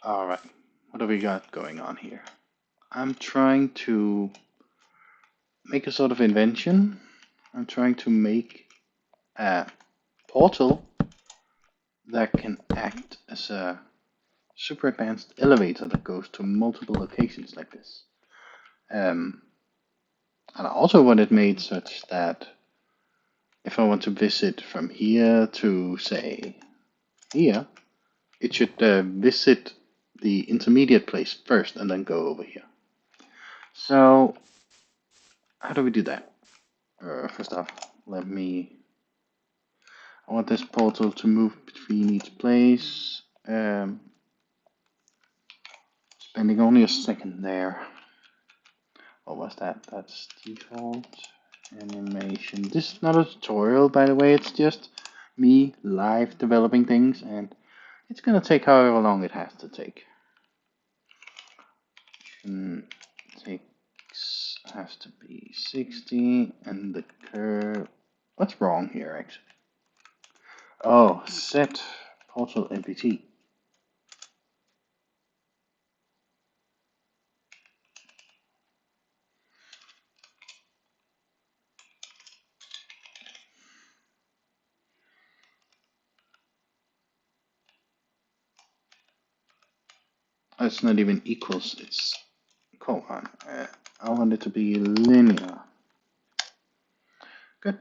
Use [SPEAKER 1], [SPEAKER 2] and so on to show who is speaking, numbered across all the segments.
[SPEAKER 1] Alright, what do we got going on here? I'm trying to make a sort of invention. I'm trying to make a portal that can act as a super advanced elevator that goes to multiple locations like this. Um, and I also want it made such that if I want to visit from here to, say, here, it should visit the intermediate place first and then go over here. So, how do we do that? First off, I want this portal to move between each place. Spending only a second there. What was that? That's default animation. This is not a tutorial, by the way. It's just me live developing things, and it's gonna take however long it has to take. Has to be 60, and the curve. What's wrong here, actually? Oh, set portal MPT. It's not even equals, it's colon. I want it to be linear. Good.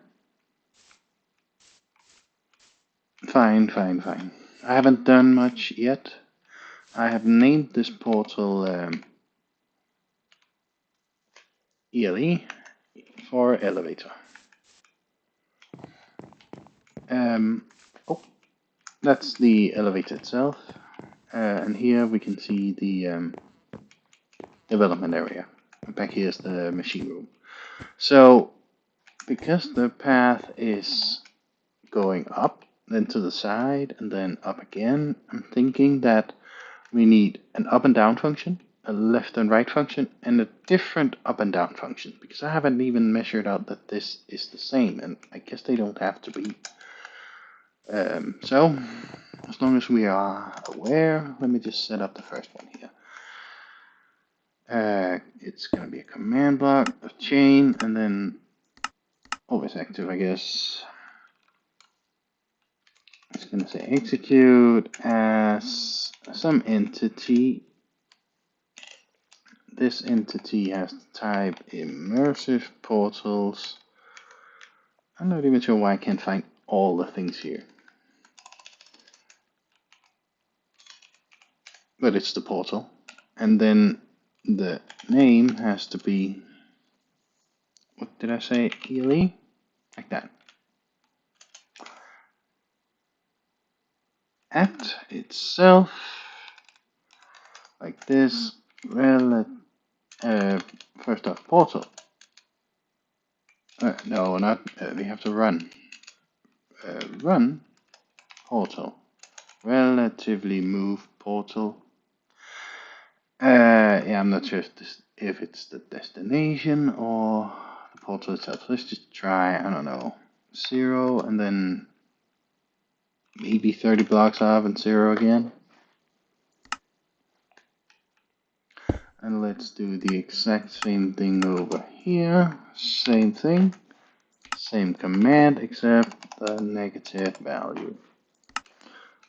[SPEAKER 1] Fine. I haven't done much yet. I have named this portal ELE for elevator. Oh, that's the elevator itself. And here we can see the development area. Back here is the machine room. So, because the path is going up, then to the side, and then up again, I'm thinking that we need an up and down function, a left and right function, and a different up and down function, because I haven't even measured out that this is the same, and I guess they don't have to be. So, as long as we are aware, let me just set up the first one here. It's going to be a command block, a chain, and then always active, I guess. It's going to say execute as some entity. This entity has the type immersive portals. I'm not even sure why I can't find all the things here. But it's the portal. And then the name has to be, what did I say, ELE? Like that. At itself, like this, first off, portal. No, not, we have to run. Run portal. Relatively move portal. Yeah, I'm not sure if it's the destination or the portal itself. Let's just try, I don't know, 0 and then maybe 30 blocks off and 0 again. And let's do the exact same thing over here. Same thing. Same command except the negative value.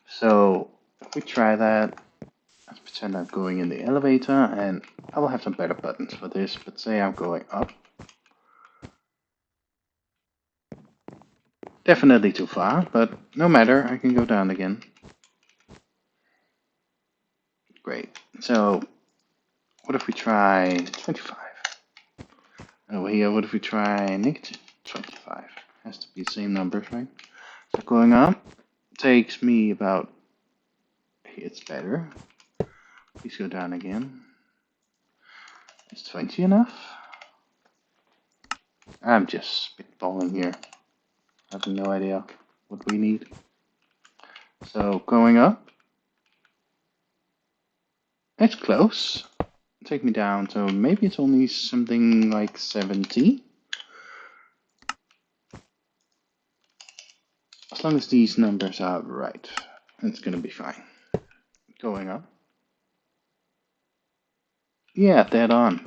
[SPEAKER 1] So if we try that, let's pretend I'm going in the elevator, and I will have some better buttons for this, but say I'm going up. Definitely too far, but no matter, I can go down again. Great. So, what if we try 25? Over here, what if we try negative 25? Has to be the same numbers, right? So going up takes me about, it's better. Please go down again. Is 20 enough? I'm just spitballing here. I have no idea what we need. So going up, it's close. Take me down, so maybe it's only something like 70. As long as these numbers are right, it's gonna be fine. Going up. Yeah, dead on.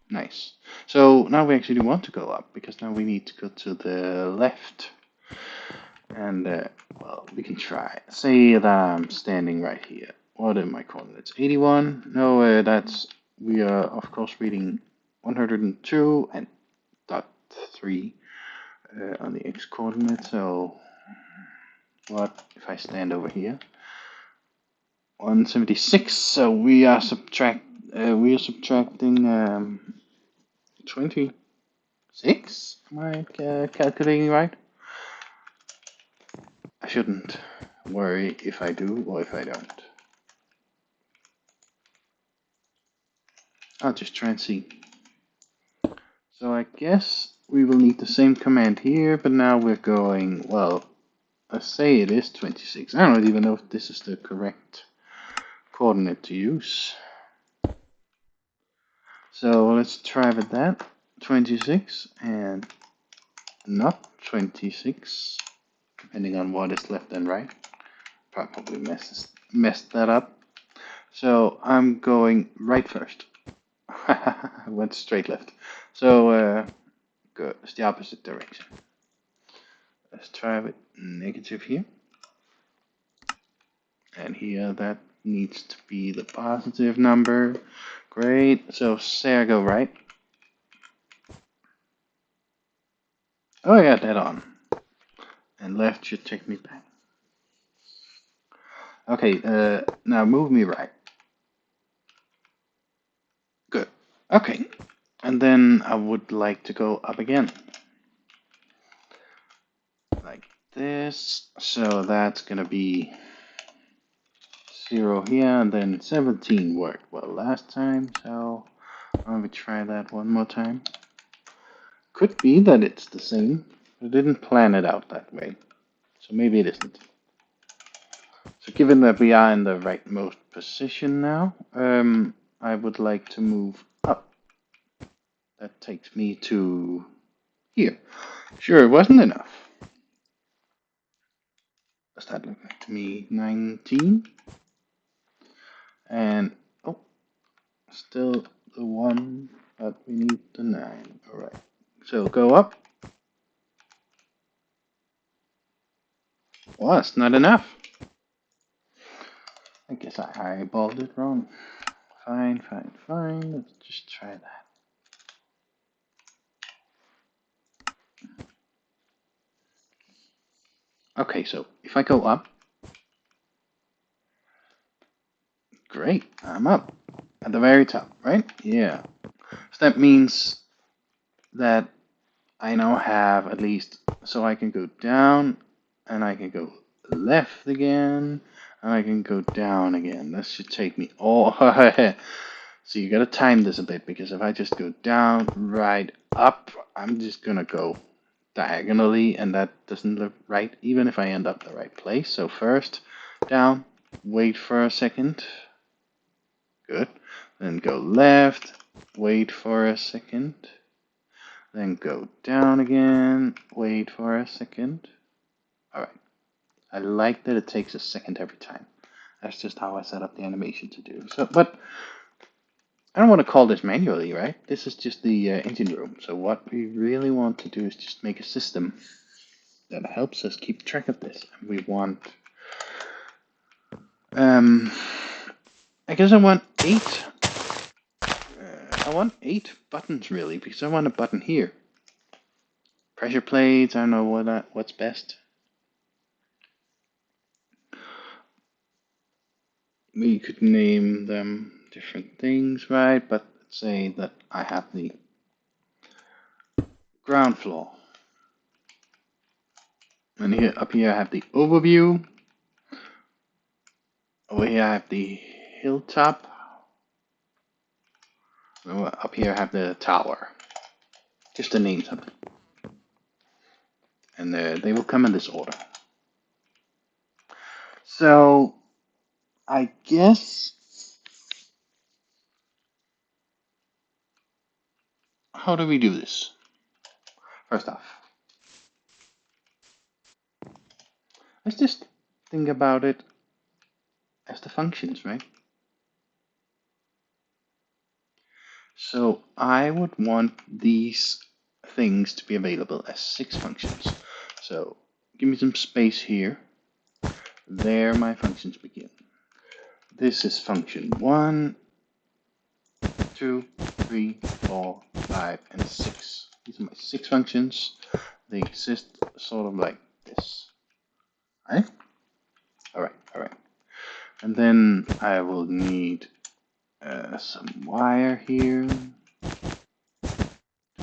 [SPEAKER 1] Nice. So now we actually want to go up because now we need to go to the left. And well, we can try. Say that I'm standing right here. What are my coordinates? 81? No, we are of course reading 102 and dot 3 on the x coordinate. So what if I stand over here? 176. So we are subtracting 26. Am I calculating right? I shouldn't worry if I do or if I don't. I'll just try and see. So I guess we will need the same command here, but now we're going, well, let's say it is 26. I don't even know if this is the correct coordinate to use. So let's try with that. 26 and not 26, depending on what is left and right. Probably messed that up. So I'm going right first. I went straight left. So go it's the opposite direction. Let's try with negative here. And here that needs to be the positive number. Great. So say I go right. Oh, I got that on. And left should take me back. Okay, now move me right. Good. Okay. And then I would like to go up again. Like this. So that's gonna be 0 here, and then 17 worked well last time, so let me try that one more time. Could be that it's the same. I didn't plan it out that way, so maybe it isn't. So given that we are in the rightmost position now, I would like to move up. That takes me to here. Sure, it wasn't enough. Does that look like to me 19? And, oh, still the 1, but we need the 9. Alright, so go up. Well, that's not enough. I guess I eyeballed it wrong. Fine, fine, fine. Let's just try that. Okay, so if I go up, great, I'm up at the very top, right? Yeah. So that means that I now have at least, so I can go down and I can go left again and I can go down again. This should take me all. So you gotta time this a bit because if I just go down, right, up, I'm just gonna go diagonally and that doesn't look right even if I end up the right place. So first down, wait for a second. Good. Then go left, wait for a second. Then go down again, wait for a second. Alright. I like that it takes a second every time. That's just how I set up the animation to do. So, but I don't want to call this manually, right? This is just the engine room. So what we really want to do is just make a system that helps us keep track of this. And we want, I guess I want 8. I want 8 buttons really, because I want a button here. Pressure plates. I don't know what's best. We could name them different things, right? But let's say that I have the ground floor. And here, up here I have the overview. Over here I have the hilltop. Up here I have the tower. Just to name something. And they will come in this order. So, I guess, how do we do this? First off, let's just think about it as the functions, right? So I would want these things to be available as 6 functions. So give me some space here. There my functions begin. This is function 1, 2, 3, 4, 5, and 6. These are my 6 functions. They exist sort of like this. Right? Alright, alright. And then I will need some wire here.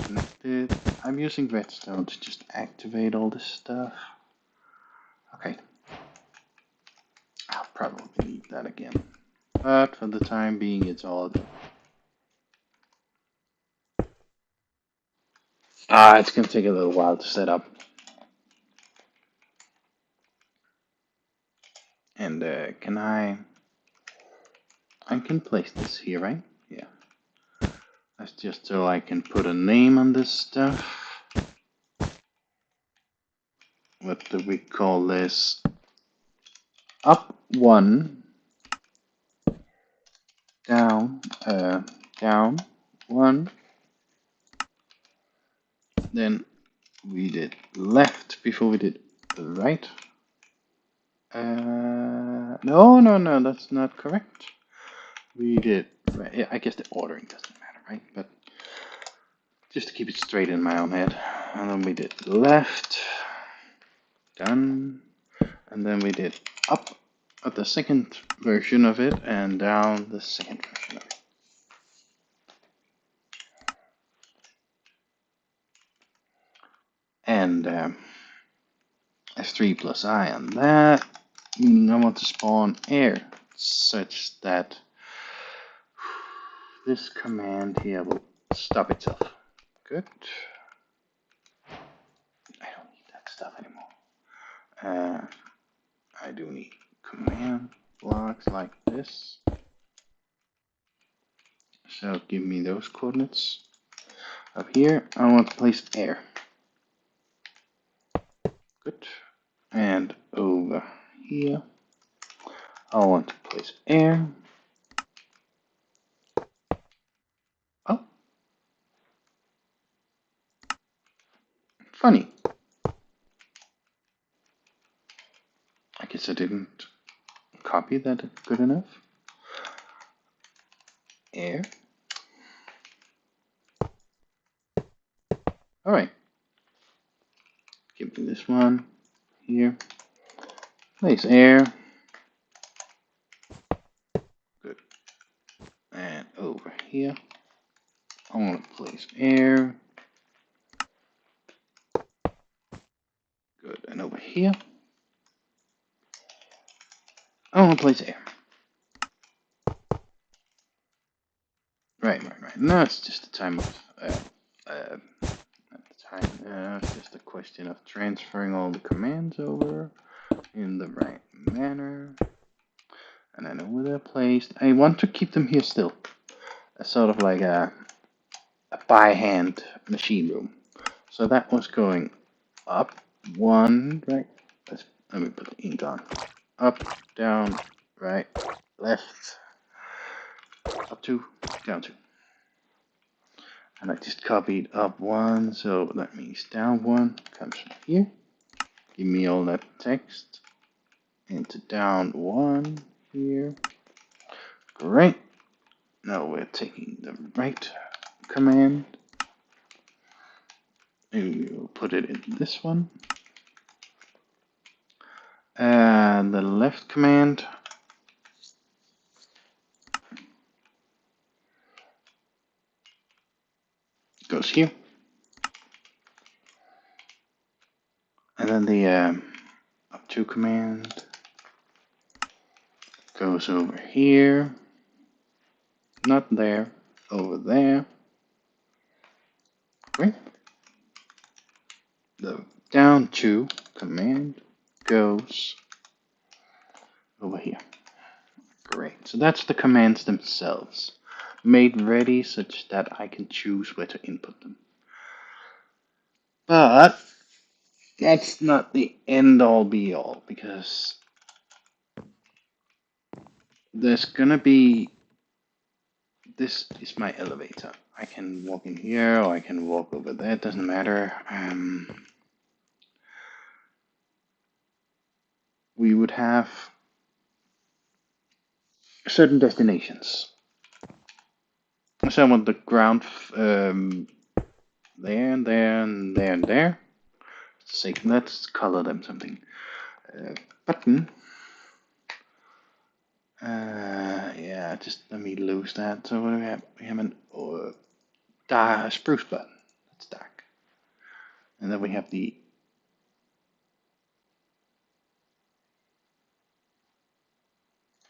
[SPEAKER 1] Connected. I'm using Redstone to just activate all this stuff. Okay. I'll probably need that again. But for the time being, it's all good. It's gonna take a little while to set up. And can I can place this here, right? Yeah. That's just so I can put a name on this stuff. What do we call this? Up 1, down, down 1. Then we did left before we did right. No, that's not correct. We did right. I guess the ordering doesn't matter, right? But just to keep it straight in my own head. And then we did left, done, and then we did up at the second version of it and down the second version of it. And S3 plus I on that, meaning I want to spawn air such that this command here will stop itself. Good. I don't need that stuff anymore. I do need command blocks like this. So give me those coordinates. Up here, I want to place air. Good. And over here, I want to place air. Oh. Funny. I guess I didn't copy that good enough. Air. Alright. Give me this one here. Place air. Good. And over here, I want to place air. Good. And over here, I want to place air. Right. Now it's just a time of it's just a question of transferring all the commands over in the right manner. And I know where they're placed. I want to keep them here still. As sort of like a by hand machine room. So that was going up 1, right? Let me put the ink on. Up, down, right, left, up 2, down 2. And I just copied up 1, so that means down 1 comes from here. Give me all that text into down 1 here. Great. Now we're taking the right command. We'll put it in this one. And the left command goes here. And then the up 2 command goes over here. Not there, over there. Great. The down 2 command goes over here. Great. So that's the commands themselves, made ready such that I can choose where to input them. But that's not the end all be all, because there's gonna be, this is my elevator. I can walk in here or I can walk over there, it doesn't matter. We would have certain destinations. So I want the ground there and there and there and there. Let's color them something. Button. Yeah, just let me lose that. So what do we have? We have a spruce button. That's dark. And then we have the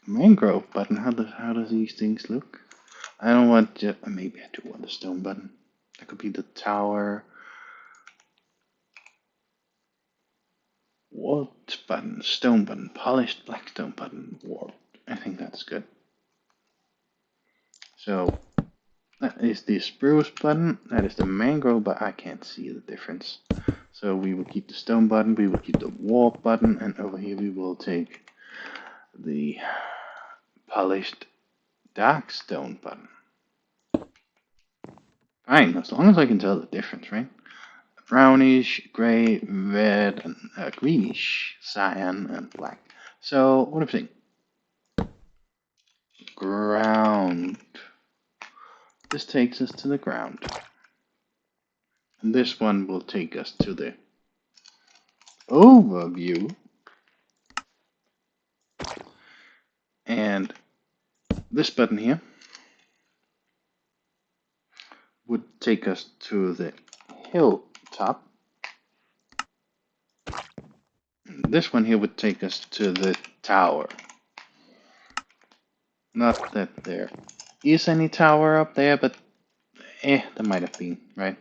[SPEAKER 1] mangrove button. How does these things look? I don't want maybe I do want the stone button. That could be the tower. What button? Stone button. Polished black stone button. Warped. I think that's good. So that is the spruce button. That is the mangrove, but I can't see the difference. So we will keep the stone button. We will keep the warp button, and over here we will take the polished dark stone button. Fine, as long as I can tell the difference, right? Brownish, gray, red, and greenish, cyan, and black. So, what do you think? Ground. This takes us to the ground. And this one will take us to the overview. And this button here would take us to the hilltop. This one here would take us to the tower. Not that there is any tower up there, but there might have been, right?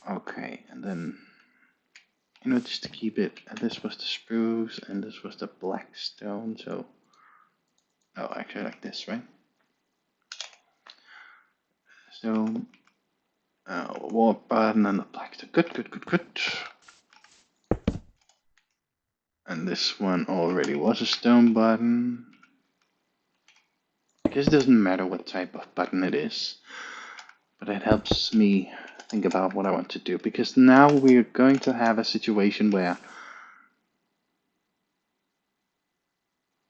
[SPEAKER 1] Okay, and then, just to keep it, this was the spruce and this was the black stone, so, oh, actually like this, right? Stone, warp button and the black stone, good. And this one already was a stone button. I guess it doesn't matter what type of button it is, but it helps me think about what I want to do, because now we're going to have a situation where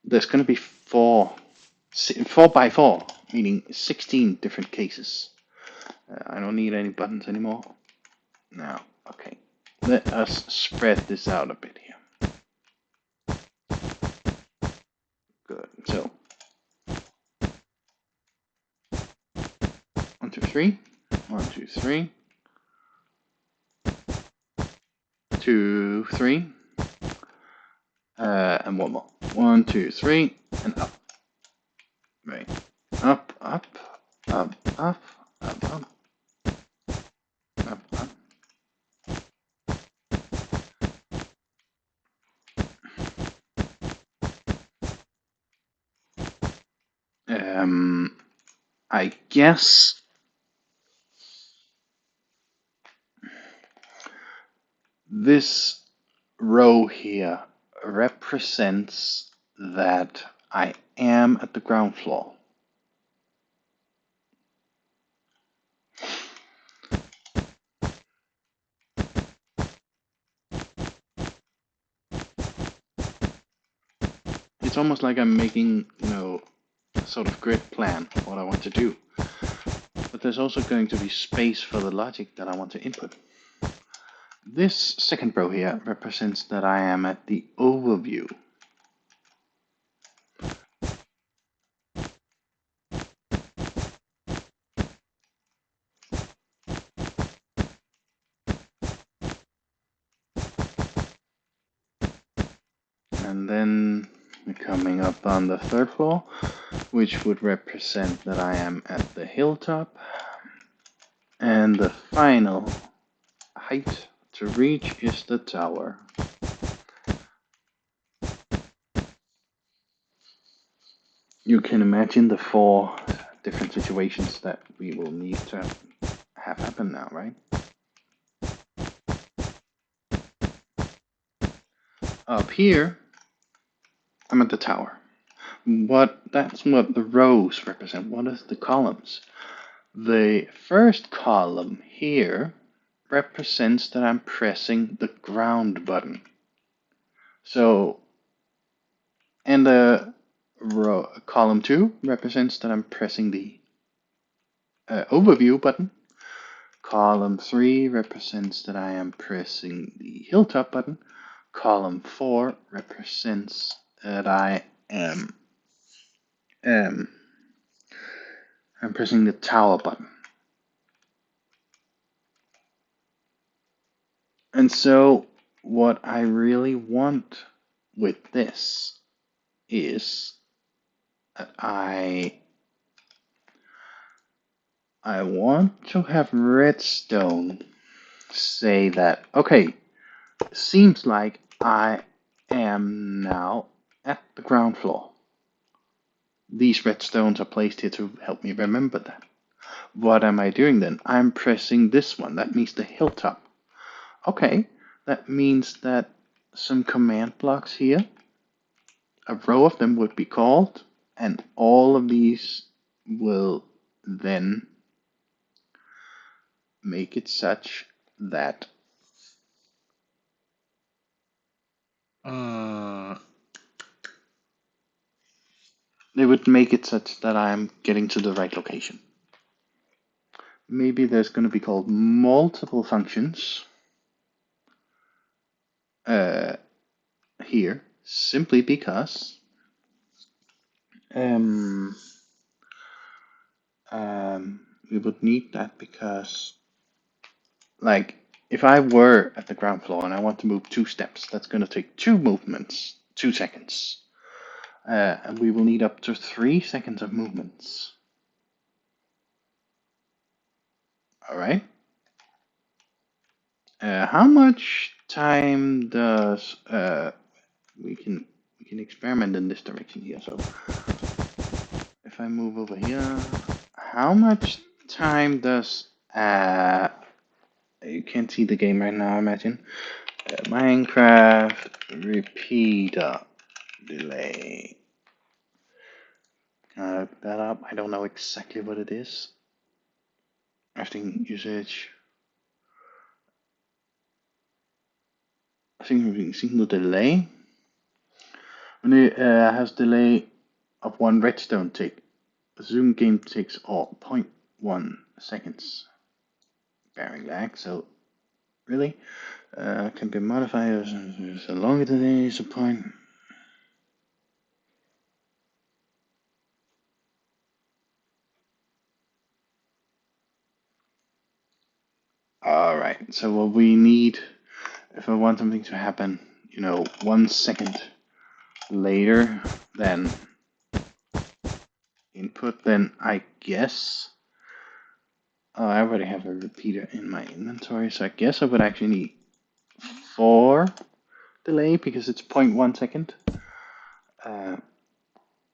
[SPEAKER 1] there's going to be 4 by 4, meaning 16 different cases. I don't need any buttons anymore. Now, okay, let us spread this out a bit here. Good. So, 1, 2, 3. 1, 2, 3. 2, 3. And one more. 1, 2, 3, and up. Right. Up, up, up, up, up, up, up, up. I guess this row here represents that I am at the ground floor. It's almost like I'm making, a sort of grid plan of what I want to do. But there's also going to be space for the logic that I want to input. This second row here represents that I am at the overview. And then coming up on the third floor, which would represent that I am at the hilltop. And the final height to reach is the tower. You can imagine the 4 different situations that we will need to have happen now, right? Up here, I'm at the tower. That's what the rows represent. What is the columns? The first column here represents that I'm pressing the ground button. So, and the column 2 represents that I'm pressing the overview button. Column 3 represents that I am pressing the hilltop button. Column 4 represents that I'm pressing the tower button. And so what I really want with this is that I want to have Redstone say that, okay, seems like I am now at the ground floor. These redstones are placed here to help me remember that. What am I doing then? I'm pressing this one. That means the hilltop. Okay, that means that some command blocks here, a row of them would be called, and all of these will then make it such that they would make it such that I'm getting to the right location. Maybe there's going to be called multiple functions here, simply because we would need that because, like, if I were at the ground floor and I want to move 2 steps, that's going to take 2 movements, 2 seconds. And we will need up to 3 seconds of movements. Alright. How much time does we can experiment in this direction here. So if I move over here, how much time does you can't see the game right now, I imagine. Minecraft repeater delay. Can I look that up? I don't know exactly what it is. Crafting usage. I think we can the delay. When it has delay of 1 redstone tick, Zoom game takes 0.1 seconds. Bearing lag, so really can be modified as a longer delay is a point. Alright, so what we need, if I want something to happen, 1 second later than input, then I guess I already have a repeater in my inventory, so I guess I would actually need 4 delay because it's 0.1 second.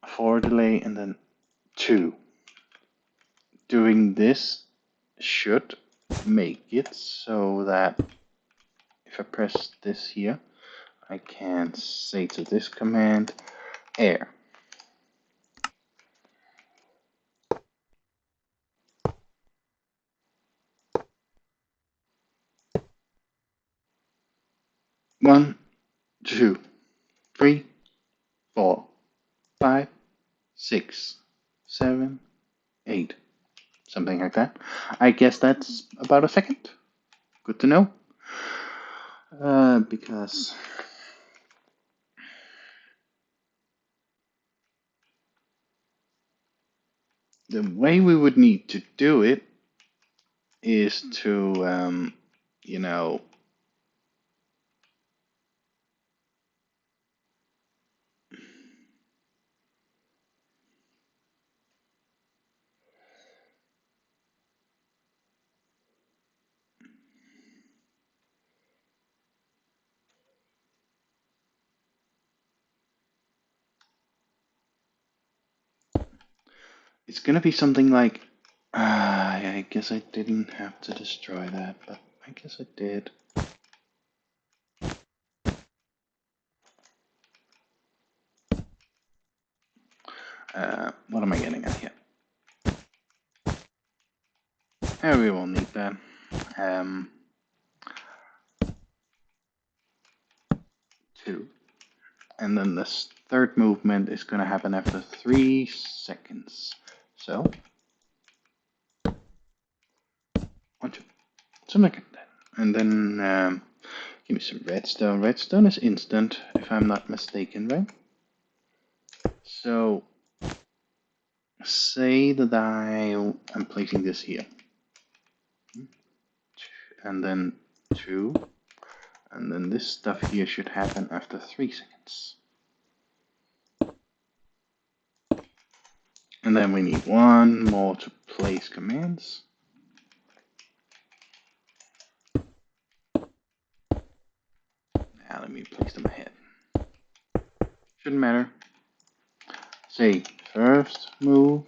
[SPEAKER 1] 4 delay and then 2. Doing this should make it so that if I press this here, I can say to this command, air. One, two, 3, 4, 5, 6, 7, 8. Something like that. I guess that's about a second. Good to know. Because the way we would need to do it is to, it's gonna be something like, I guess I didn't have to destroy that, but I guess I did. What am I getting at here? We won't need that. Um, 2. And then this third movement is going to happen after 3 seconds. So, 1, 2, something like that. And then give me some redstone. Redstone is instant, if I'm not mistaken, right? So, say that I am placing this here. And then 2. And then this stuff here should happen after 3 seconds. And then we need 1 more to place commands. Now let me place them ahead. Shouldn't matter. Say first move.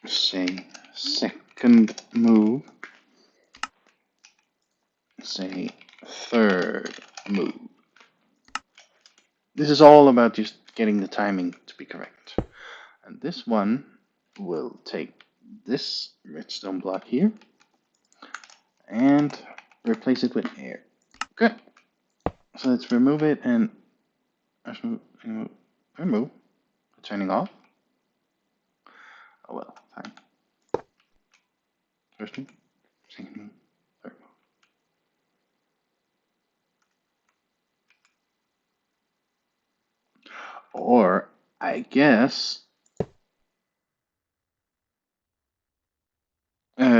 [SPEAKER 1] Say second move. Say third move. This is all about just getting the timing to be correct. And this one will take this redstone block here and replace it with air. Good. So let's remove it and remove. Turning off. Oh well, fine. First move, second move, third move. Or I guess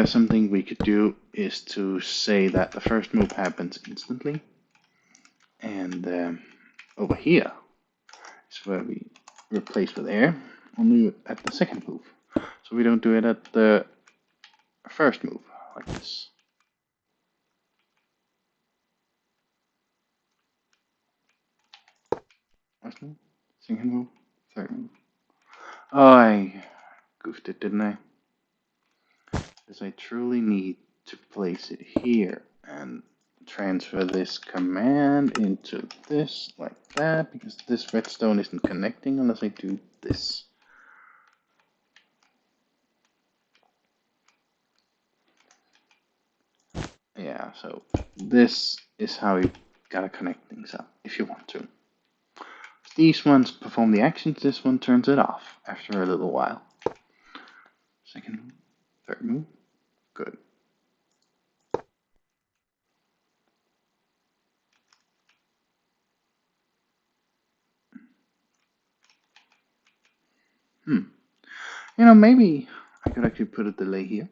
[SPEAKER 1] something we could do is to say that the first move happens instantly, and over here is where we replace with air, only at the second move. So we don't do it at the first move, like this. First move, second move, third move. Oh, I goofed it, didn't I? Because I truly need to place it here and transfer this command into this like that, because this redstone isn't connecting unless I do this. Yeah, so this is how you gotta connect things up if you want to. These ones perform the actions, this one turns it off after a little while. Second move, third move, good. You know, maybe I could actually put a delay here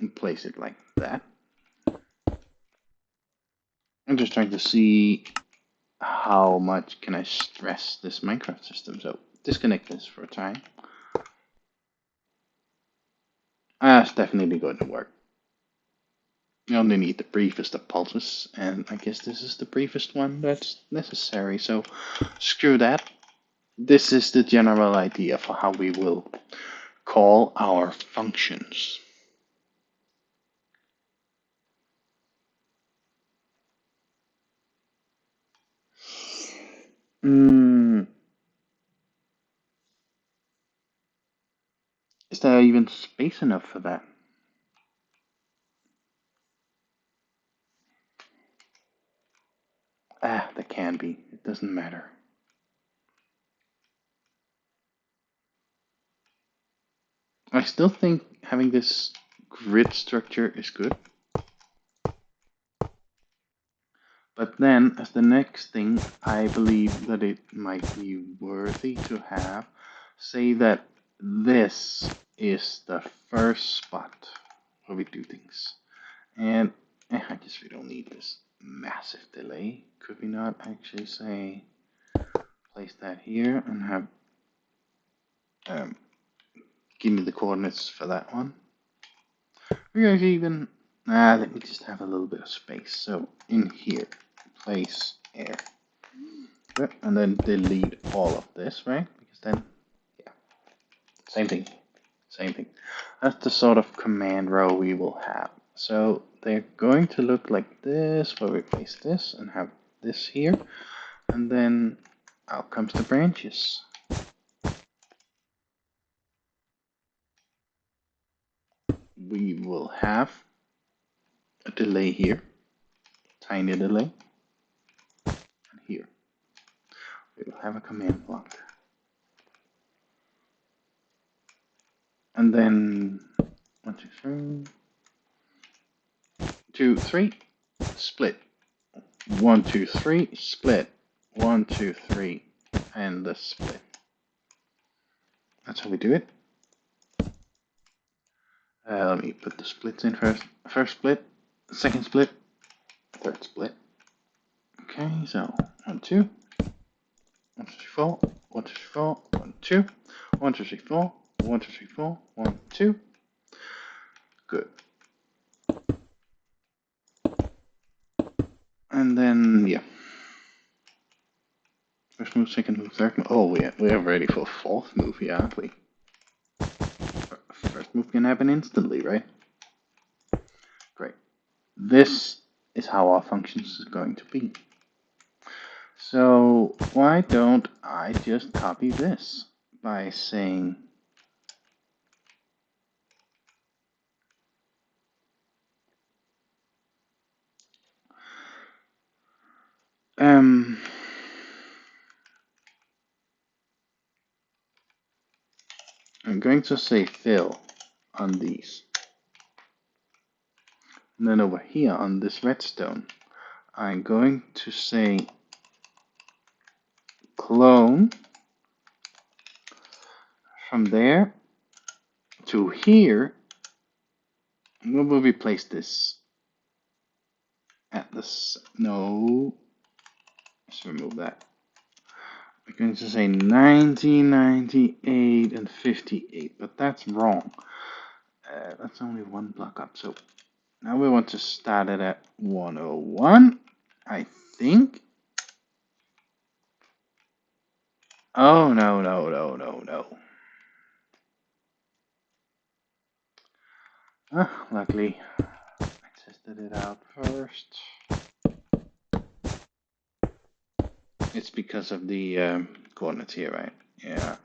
[SPEAKER 1] and place it like that. I'm just trying to see how much can I stress this Minecraft system. So disconnect this for a time. That's definitely going to work. You only need the briefest of pulses, and I guess this is the briefest one that's necessary. So screw that. This is the general idea for how we will call our functions. Is there even space enough for that? There can be. It doesn't matter. I still think having this grid structure is good. But then, as the next thing, I believe that it might be worthy to have, say that this is the first spot where we do things. And I guess we don't need this massive delay. Could we not actually say, place that here and have, give me the coordinates for that one? We actually even, let me just have a little bit of space. So in here, place air. And then delete all of this, right? Because then, yeah, same thing, same thing. That's the sort of command row we will have. So they're going to look like this, where we place this and have this here. And then out comes the branches. we will have a delay here, tiny delay, and here we will have a command block. And then 1, 2, 3, split. 1, 2, 3, split. 1, 2, 3, and the split. That's how we do it. Let me put the splits in first. First split, second split, third split. Okay, so 1, 2, 1, 2, 3, 4, 1, 2, 3, 4, 1, 2, 1, 2, 3, 4, 1, 2, 3, 4, 1, 2. Good. And then, yeah. First move, second move, third move. Oh, we're ready for fourth move here, aren't we? First move can happen instantly, right? Great. This is how our functions is going to be. So why don't I just copy this by saying I'm going to say fill on these. And then over here on this redstone, I'm going to say clone from there to here. Where will we place this? At this, no, let's remove that. I'm going to say 1998 and 58, but that's wrong. That's only one block up. So now we want to start it at 101, I think. Oh, no, no, no, no, no. Luckily, I tested it out first. It's because of the coordinates here, right? Yeah.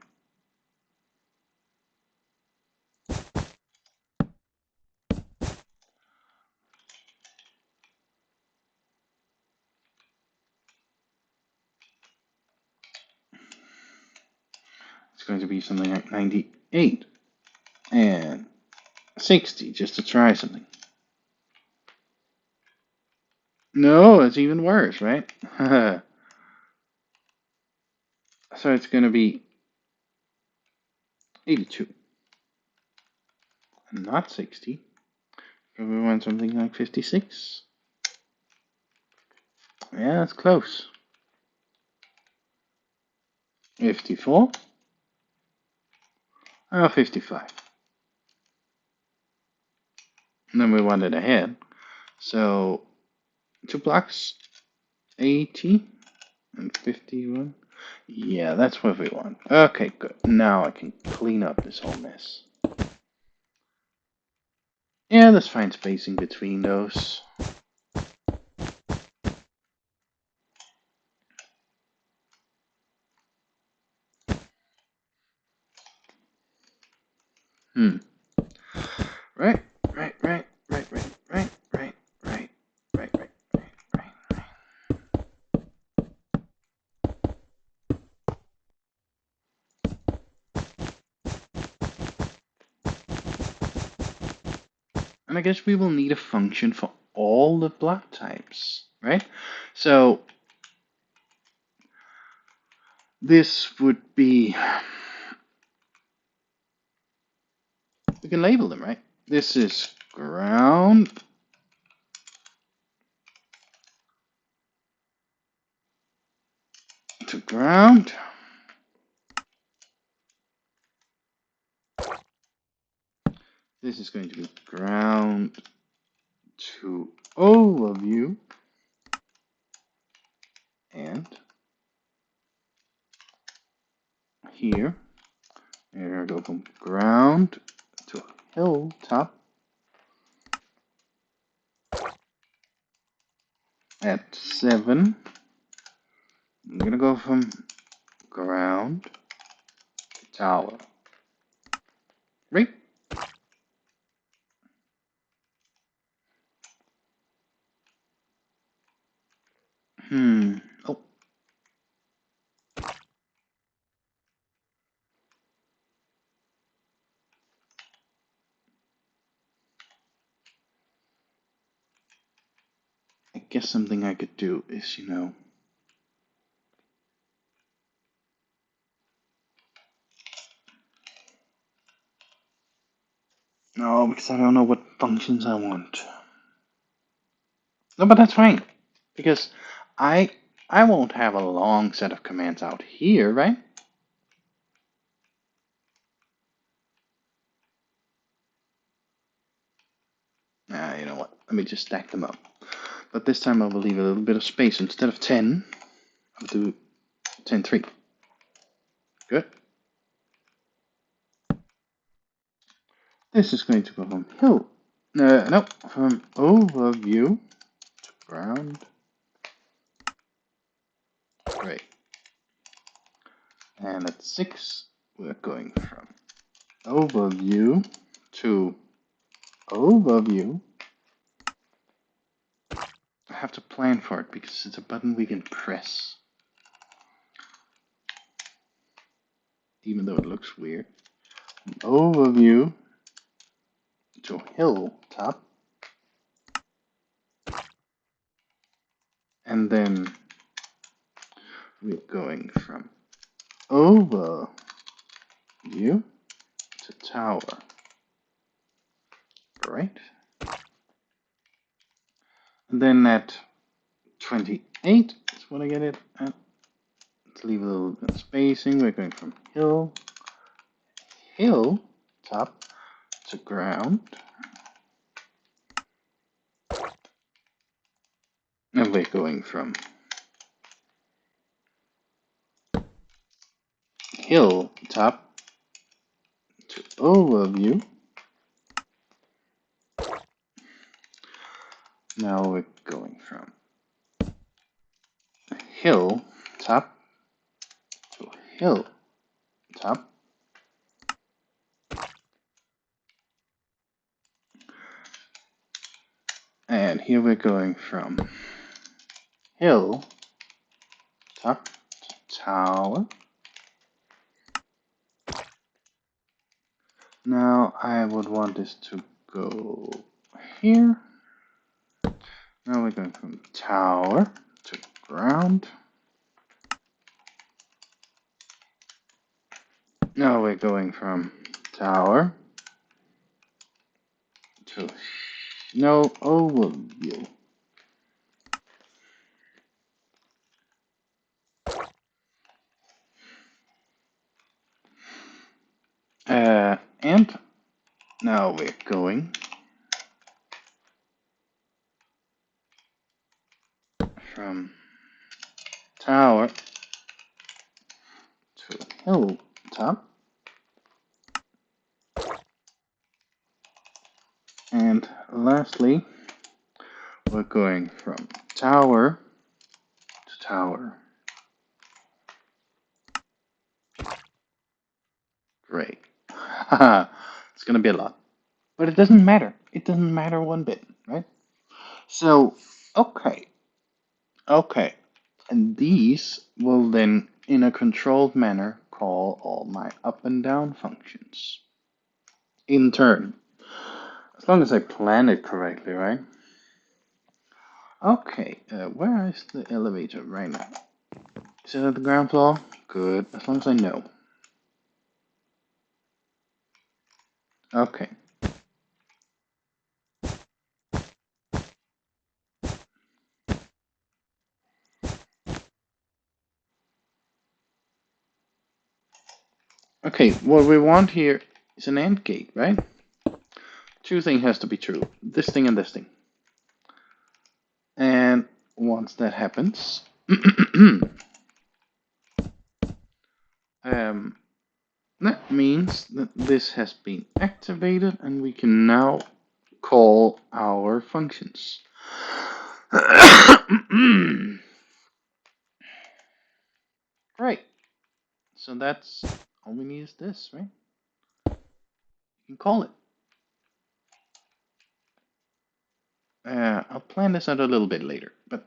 [SPEAKER 1] It's going to be something like 98 and 60, just to try something. No, it's even worse, right? So it's going to be 82, and not 60. So we want something like 56. Yeah, that's close. 54. Oh, 55. And then we want it ahead. So 2 blocks, 80 and 51. Yeah, that's what we want. Okay, good. Now I can clean up this whole mess. Yeah, there's fine spacing between those. Right, right, right, right, right, right, right, right, right, right, right, right. And I guess we will need a function for all the block types, right? So this would be, we can label them, right? This is ground. To ground. This is going to be ground to overview. And here, we're going to go from ground to hilltop at 7. I'm going to go from ground to tower. Right? Oh. I guess something I could do is, no, because I don't know what functions I want. No, but that's fine. Because I I won't have a long set of commands out here, right? You know what? Let me just stack them up. But this time I will leave a little bit of space. Instead of 10, I'll do 10, 3. Good. This is going to go from hill. No, from overview to ground. Great. And at 6, we're going from overview to overview. I have to plan for it because it's a button we can press. Even though it looks weird. Overview to hilltop. And then we're going from overview to tower. Right? And then at 28 is when I get it. And let's leave a little bit of spacing. We're going from hilltop to ground. And we're going from hilltop to overview. Now we're going from hilltop to hilltop. And here we're going from hilltop to tower. Now I would want this to go here. Now we're going from tower to ground. Now we're going from tower to no overview. And now we're going from tower to hilltop. And lastly, we're going from tower to tower. Great. It's going to be a lot. But it doesn't matter. It doesn't matter one bit, right? So, okay. Okay. And these will then, in a controlled manner, call all my up and down functions in turn. As long as I plan it correctly, right? Okay, where is the elevator right now? Is it at the ground floor? Good, as long as I know. Okay. Okay, what we want here is an AND gate, right? Two things has to be true. This thing and this thing. And once that happens, that means that this has been activated and we can now call our functions. Right. So that's all we need is this, right? You can call it. I'll plan this out a little bit later, but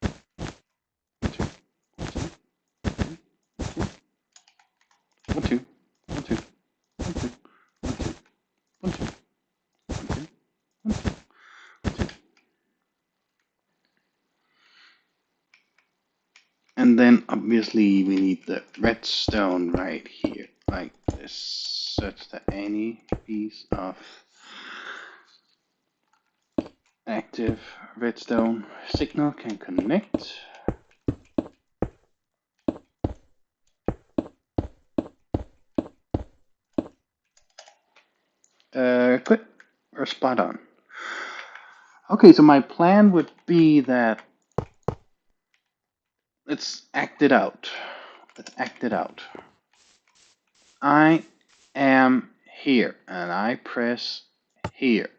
[SPEAKER 1] One, two, one, two, one, two, one, two, one, two, one, two, one, two, one, two. And then obviously we need the redstone right here, like this, such that any piece of active redstone signal can connect. Good. We're spot on. Okay, so my plan would be that let's act it out. Let's act it out. I am here, and I press here.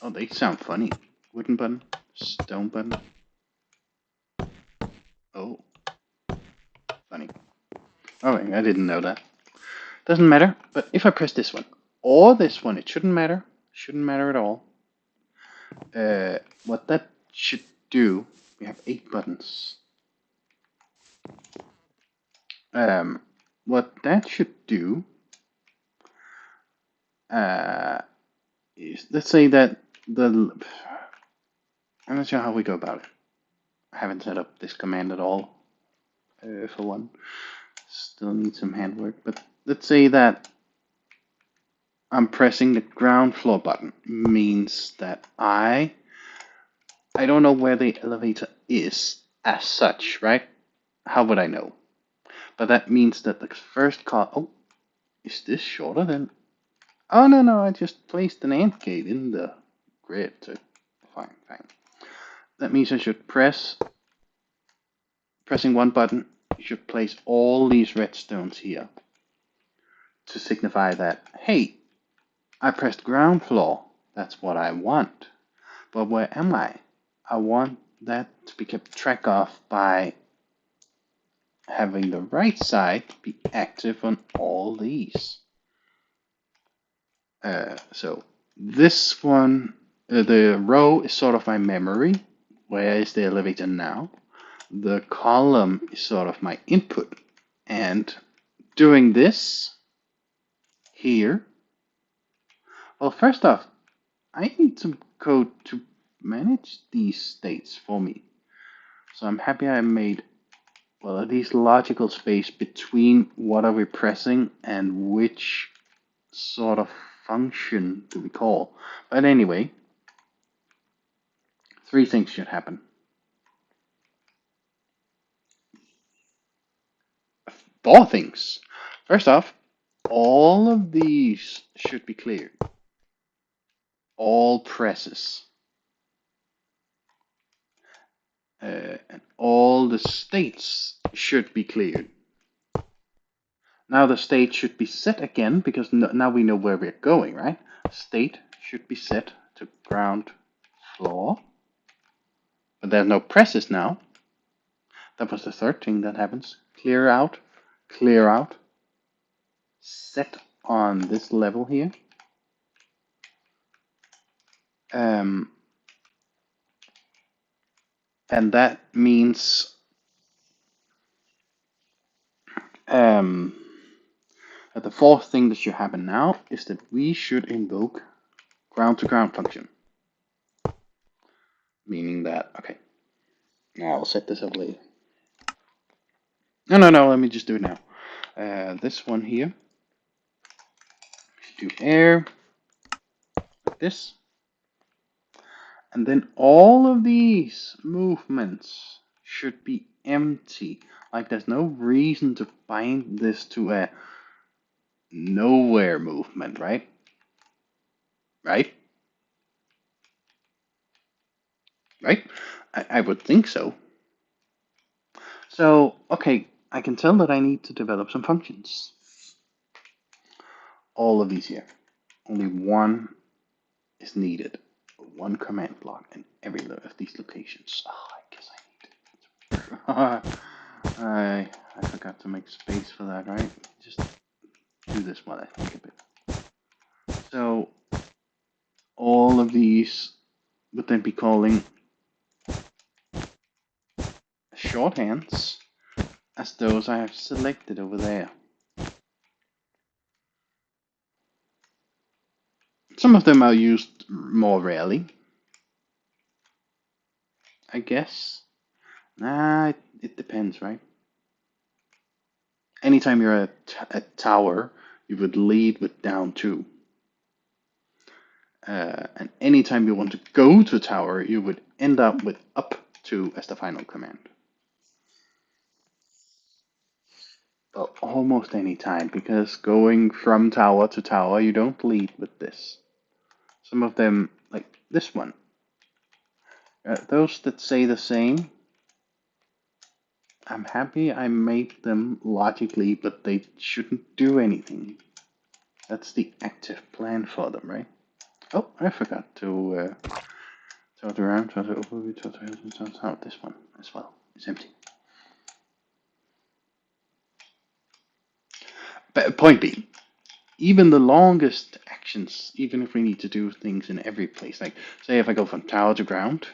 [SPEAKER 1] Oh, they sound funny. Wooden button, stone button. Oh, funny. Oh, I didn't know that. Doesn't matter, but if I press this one, or this one, it shouldn't matter. Shouldn't matter at all. What that should do, we have 8 buttons. What that should do is, let's say that I'm not sure how we go about it. I haven't set up this command at all, for one. Still need some handwork, but let's say that I'm pressing the ground floor button. Means that I don't know where the elevator is as such, right? How would I know? But that means that the first call. Oh, is this shorter than? Oh no, I just placed an AND gate in the grid. So fine. That means I should pressing one button. You should place all these redstones here to signify that, hey, I pressed ground floor. That's what I want. But where am I? I want that to be kept track of by having the right side be active on all these. So this one, the row is sort of my memory. Where is the elevator now? The column is sort of my input. And doing this here. Well, first off, I need some code to manage these states for me. So I'm happy I made, well, at least logical space between what are we pressing and which sort of function do we call. But anyway, three things should happen. Four things. First off, all of these should be cleared. All presses. And all the states should be cleared. Now the state should be set again because now we know where we're going, right? State should be set to ground floor. But there's no presses now. That was the third thing that happens. Clear out, set on this level here. And that means that the fourth thing that should happen now is that we should invoke ground to ground function. Meaning that, okay, now I'll set this up later. No, let me just do it now. This one here, do air, like this. And then all of these movements should be empty. Like there's no reason to bind this to a nowhere movement, right? Right? Right? I would think so. So, okay, I can tell that I need to develop some functions. All of these here. Only one is needed. One command block in every of these locations. Oh, I guess I need it. I forgot to make space for that, right? Just do this while I think a bit. So all of these would then be calling shorthands as those I have selected over there. Some of them are used more rarely, I guess. Nah, it depends, right? Anytime you're at a tower, you would lead with down 2. And anytime you want to go to a tower, you would end up with up 2 as the final command. Well, almost any time, because going from tower to tower, you don't lead with this. Some of them, like this one, those that say the same, I'm happy I made them logically, but they shouldn't do anything. That's the active plan for them, right? Oh, I forgot to total around, total overview, total this one as well. It's empty. But point being, even the longest actions, even if we need to do things in every place, like say if I go from tower to ground,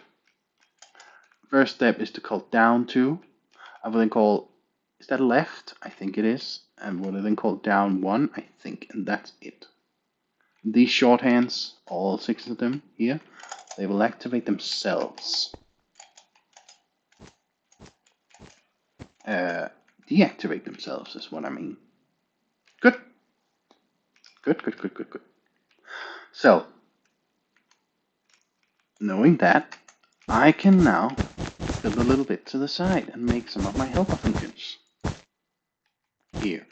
[SPEAKER 1] first step is to call down 2. I will then call, is that left? I think it is. And will then call down 1, I think, and that's it. These shorthands, all 6 of them here, they will activate themselves. Deactivate themselves is what I mean. Good. Good. So, knowing that, I can now build a little bit to the side and make some of my helper functions. Here.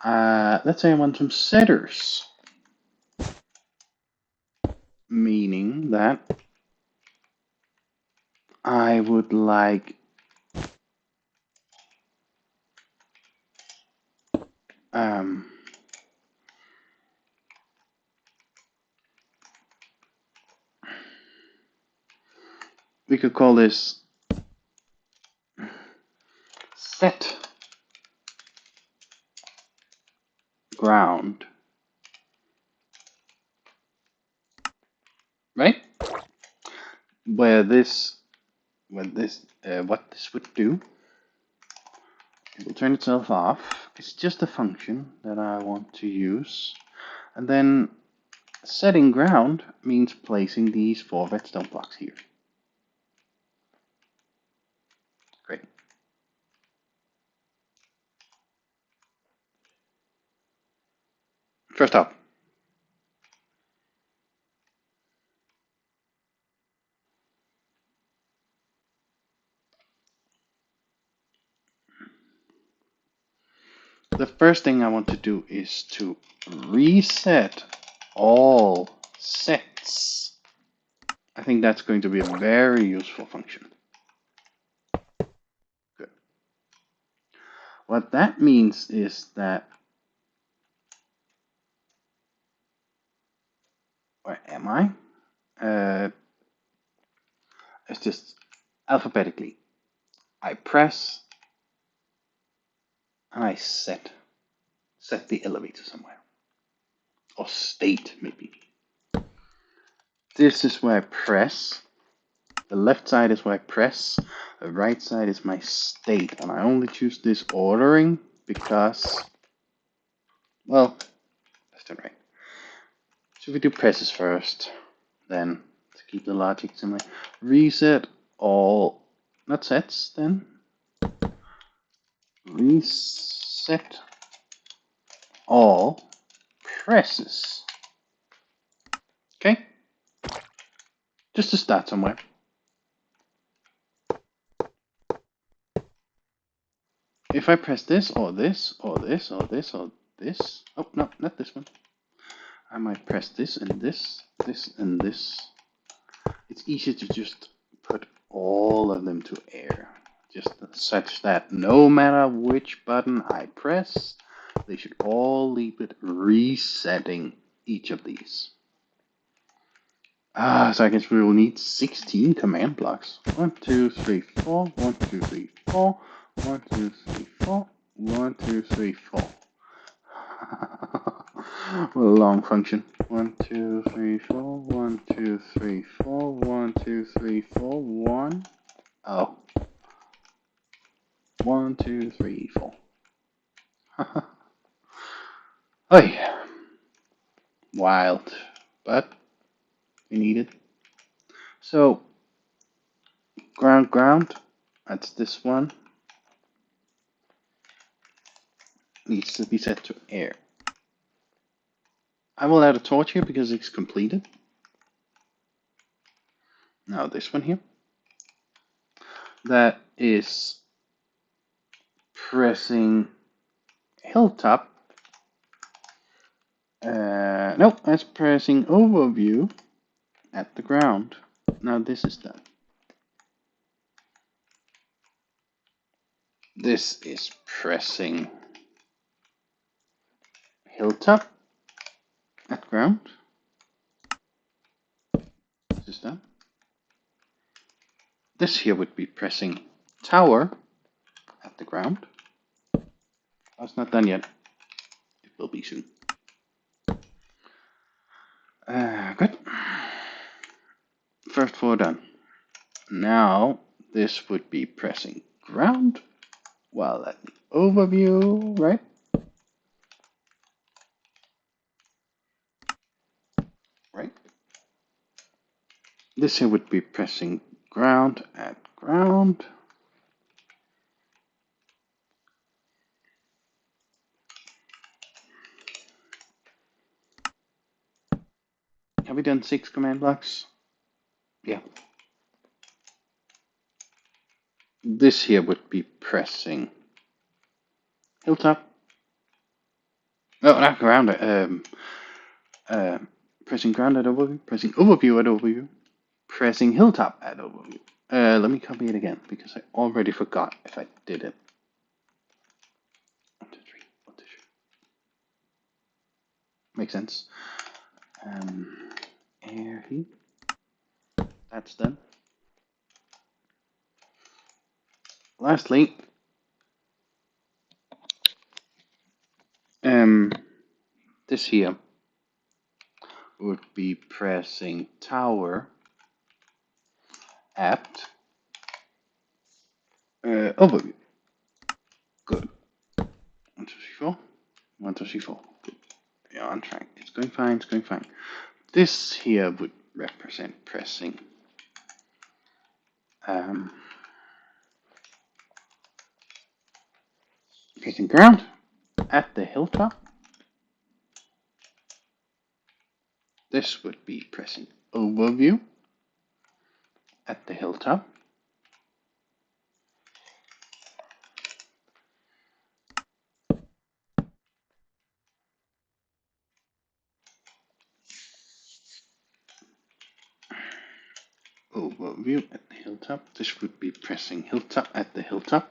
[SPEAKER 1] Let's say I want some setters. Meaning that I would like we could call this set ground, right? What this would do, it will turn itself off It's just a function that I want to use. And then setting ground means placing these 4 redstone blocks here. Great. First up. The first thing I want to do is to reset all sets. I think that's going to be a very useful function. Good. What that means is that, where am I? It's just alphabetically. I press and I set the elevator somewhere. Or state, maybe. This is where I press. The left side is where I press. The right side is my state. And I only choose this ordering because, well, left and right. So we do presses first. Then, to keep the logic similar, reset all, not sets then. Reset all presses. Okay? Just to start somewhere. If I press this, or this, or this, or this, or this. Oh, no, not this one. I might press this and this, this and this. It's easier to just put all of them to air. Just such that no matter which button I press, they should all leave it resetting each of these. So I guess we will need 16 command blocks. 1, 2, 3, 4. 1, 2, 3, 4. 1, 2, 3, 4. 1, 2, 3, 4. What a long function. 1, 2, 3, 4. 1, 2, 3, 4. 1, 2, 3, 4. 1. Oh. 1, 2, 3, 4. Oh yeah. Wild. But we need it. So, ground. That's this one. Needs to be set to air. I will add a torch here because it's completed. Now this one here. That is pressing hilltop. No, that's pressing overview at the ground. Now this is done. This is pressing hilltop at ground. This is done. This here would be pressing tower at the ground. That's not done yet. It will be soon. Good. First 4 done. Now this would be pressing ground while at the overview, right? Right. This here would be pressing ground at ground. Have we done 6 command blocks? Yeah. This here would be pressing hilltop. Oh, not ground. Pressing ground at overview. Pressing overview at overview. Pressing hilltop at overview. Let me copy it again because I already forgot if I did it. 1, 2, 3. 1, 2, 3. Makes sense. Air heat. That's done. Lastly, this here would be pressing tower at overview. Good. 1, 2, 3, 4. 1, 2, 3, 4. Good. You're on track. It's going fine. It's going fine. This here would represent pressing pressing ground at the hilltop. This would be pressing overview at the hilltop. Overview at the hilltop. This would be pressing hilltop at the hilltop.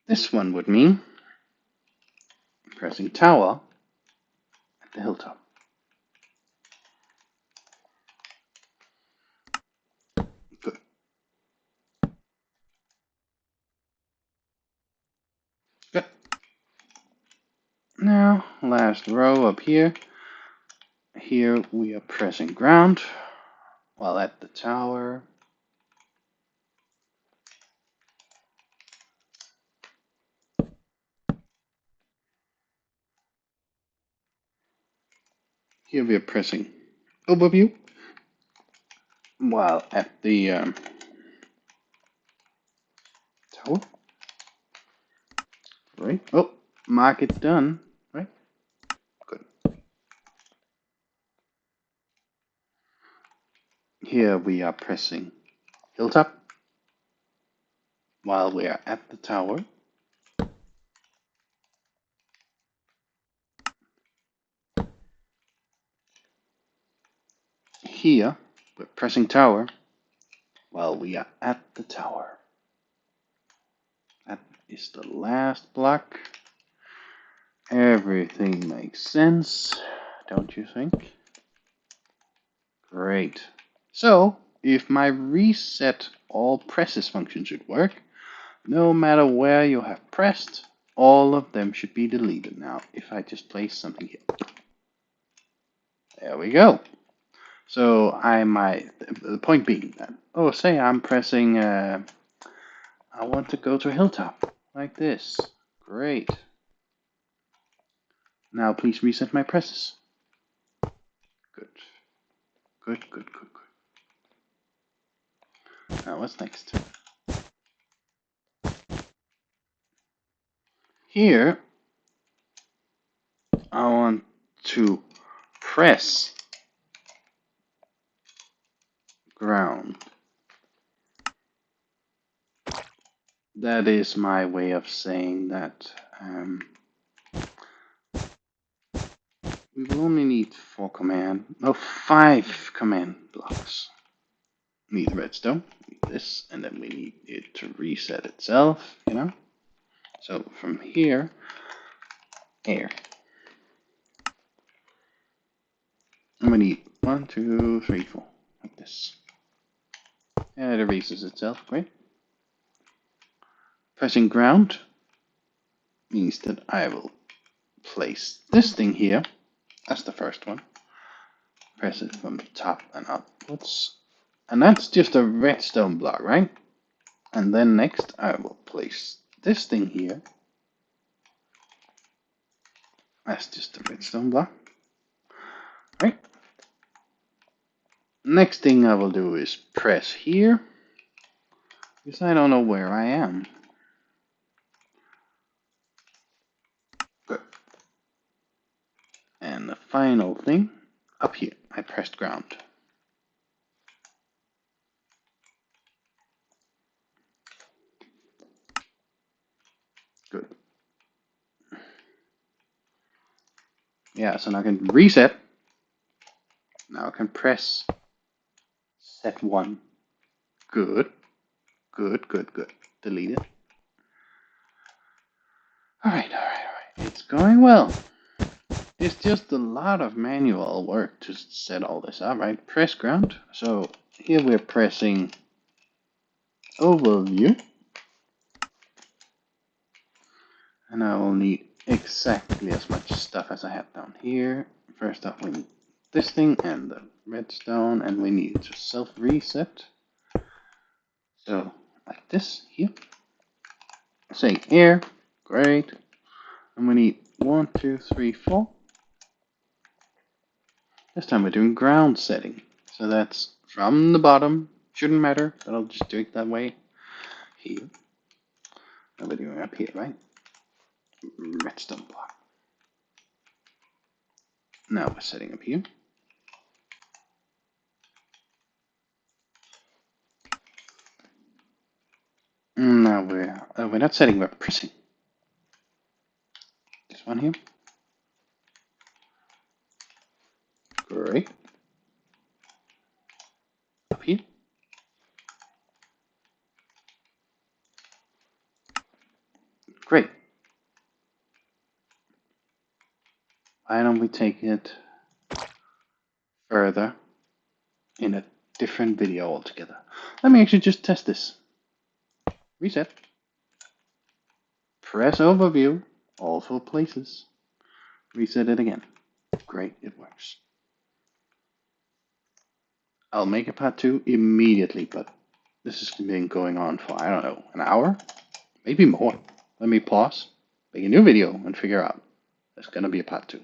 [SPEAKER 1] This one would mean pressing tower at the hilltop. Good. Good. Now, last row up here. Here we are pressing ground while at the tower. Here we are pressing overview while at the tower. Right. Oh, mark it done. Right. Good. Here we are pressing hilltop while we are at the tower. Here we're pressing tower while we are at the tower. That is the last block. Everything makes sense, don't you think? Great. So, if my reset all presses function should work, no matter where you have pressed, all of them should be deleted now. If I just place something here. There we go. So I might, the point being that, oh, say I'm pressing, I want to go to a hilltop, like this. Great. Now please reset my presses. Good. Good, good, good, good. Now what's next? Here, I want to press ground. That is my way of saying that we will only need 5 command blocks. We need redstone, we need this, and then we need it to reset itself, you know? So from here, air. And we need 1, 2, 3, 4, like this. And it erases itself, great. Pressing ground means that I will place this thing here as the first one. Press it from the top and upwards. And that's just a redstone block, right? And then next I will place this thing here. That's just a redstone block. Right? Next thing I will do is press here. Because I don't know where I am. Good. And the final thing, up here, I pressed ground. Good. Yeah, so now I can reset. Now I can press set 1. Good. Good, good, good. Delete it. Alright. It's going well. It's just a lot of manual work to set all this up, right? Press ground. So here we're pressing overview. And I will need exactly as much stuff as I have down here. First up, we need this thing and the redstone, and we need to self-reset. So, like this here. Say air, great. And we need 1, 2, 3, 4. This time we're doing ground setting. So that's from the bottom. Shouldn't matter, but I'll just do it that way. Here. And we're doing up here, right? Redstone block. Now we're setting up here. Now we're not setting, we're pressing. This one here. Great. Up here. Great. Why don't we take it further in a different video altogether? Let me actually just test this. Reset. Press overview. All 4 places. Reset it again. Great, it works. I'll make a part 2 immediately, but this has been going on for, I don't know, an hour? Maybe more. Let me pause, make a new video, and figure out there's gonna be a part 2.